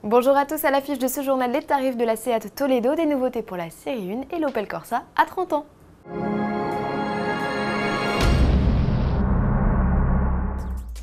Bonjour à tous, à l'affiche de ce journal les tarifs de la Seat Toledo, des nouveautés pour la série 1 et l'Opel Corsa à 30 ans.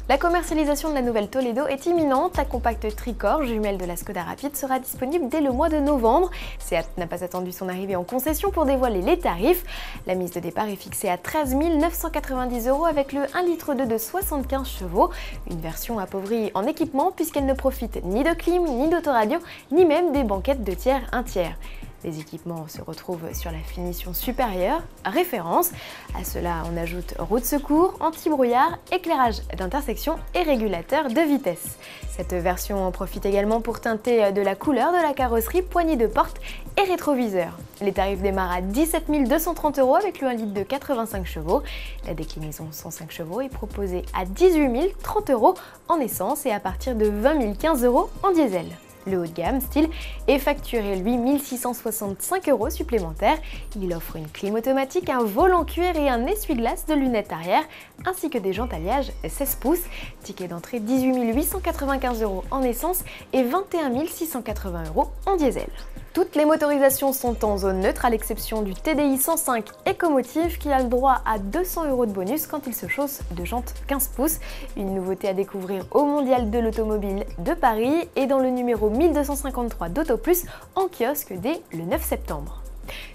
La commercialisation de la nouvelle Toledo est imminente. La compacte tricorps, jumelle de la Skoda Rapid, sera disponible dès le mois de novembre. Seat n'a pas attendu son arrivée en concession pour dévoiler les tarifs. La mise de départ est fixée à 13 990 € avec le 1,2 litre de 75 chevaux. Une version appauvrie en équipement puisqu'elle ne profite ni de clim, ni d'autoradio, ni même des banquettes de tiers 1 tiers. Les équipements se retrouvent sur la finition supérieure, référence. À cela, on ajoute roue de secours, anti-brouillard, éclairage d'intersection et régulateur de vitesse. Cette version en profite également pour teinter de la couleur de la carrosserie, poignée de porte et rétroviseur. Les tarifs démarrent à 17 230 € avec le 1 litre de 85 chevaux. La déclinaison 105 chevaux est proposée à 18 030 € en essence et à partir de 20 015 € en diesel. Le haut de gamme style est facturé lui 1 665 € supplémentaires. Il offre une clim automatique, un volant cuir et un essuie-glace de lunettes arrière, ainsi que des jantes alliage 16 pouces. Ticket d'entrée 18 895 € en essence et 21 680 € en diesel. Toutes les motorisations sont en zone neutre à l'exception du TDI 105 Ecomotive qui a le droit à 200 € de bonus quand il se chausse de jantes 15 pouces. Une nouveauté à découvrir au Mondial de l'Automobile de Paris et dans le numéro 1253 d'AutoPlus en kiosque dès le 9 septembre.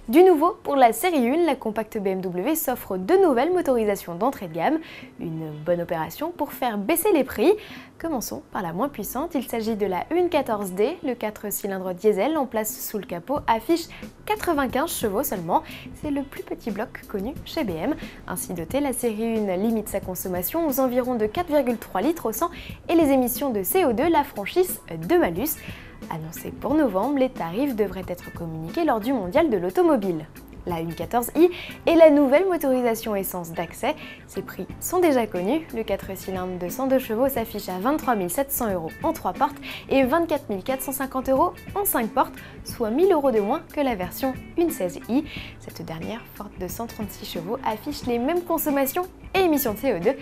Du nouveau, pour la série 1, la compacte BMW s'offre de nouvelles motorisations d'entrée de gamme. Une bonne opération pour faire baisser les prix. Commençons par la moins puissante, il s'agit de la 1.14D, le 4 cylindres diesel en place sous le capot affiche 95 chevaux seulement. C'est le plus petit bloc connu chez BM. Ainsi doté, la série 1 limite sa consommation aux environs de 4,3 litres au 100 et les émissions de CO2 la franchissent de malus. Annoncés pour novembre, les tarifs devraient être communiqués lors du Mondial de l'Automobile. La 1.14i est la nouvelle motorisation essence d'accès. Ses prix sont déjà connus. Le 4 cylindres de 102 chevaux s'affiche à 23 700 € en 3 portes et 24 450 € en 5 portes, soit 1 000 € de moins que la version 1.16i. Cette dernière, forte de 136 chevaux, affiche les mêmes consommations et émissions de CO2.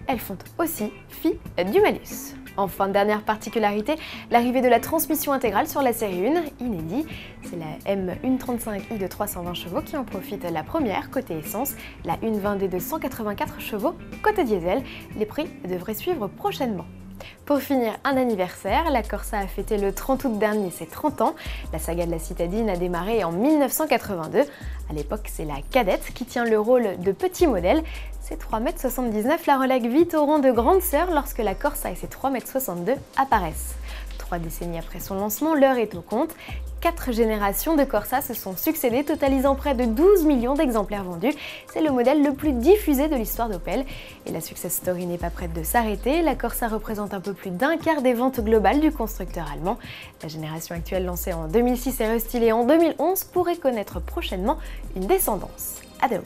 Elles font aussi fi du malus. Enfin, dernière particularité, l'arrivée de la transmission intégrale sur la série 1, inédit. C'est la M135i de 320 chevaux qui en profite la première côté essence, la 120D de 184 chevaux côté diesel. Les prix devraient suivre prochainement. Pour finir, un anniversaire, la Corsa a fêté le 30 août dernier ses 30 ans. La saga de la citadine a démarré en 1982. À l'époque, c'est la cadette qui tient le rôle de petit modèle. Ses 3,79 m la relèguent vite au rang de grande sœur lorsque la Corsa et ses 3,62 m apparaissent. 3 décennies après son lancement, l'heure est au compte. 4 générations de Corsa se sont succédées, totalisant près de 12 millions d'exemplaires vendus. C'est le modèle le plus diffusé de l'histoire d'Opel. Et la success story n'est pas prête de s'arrêter. La Corsa représente un peu plus d'un quart des ventes globales du constructeur allemand. La génération actuelle, lancée en 2006 et restylée en 2011, pourrait connaître prochainement une descendance. À demain.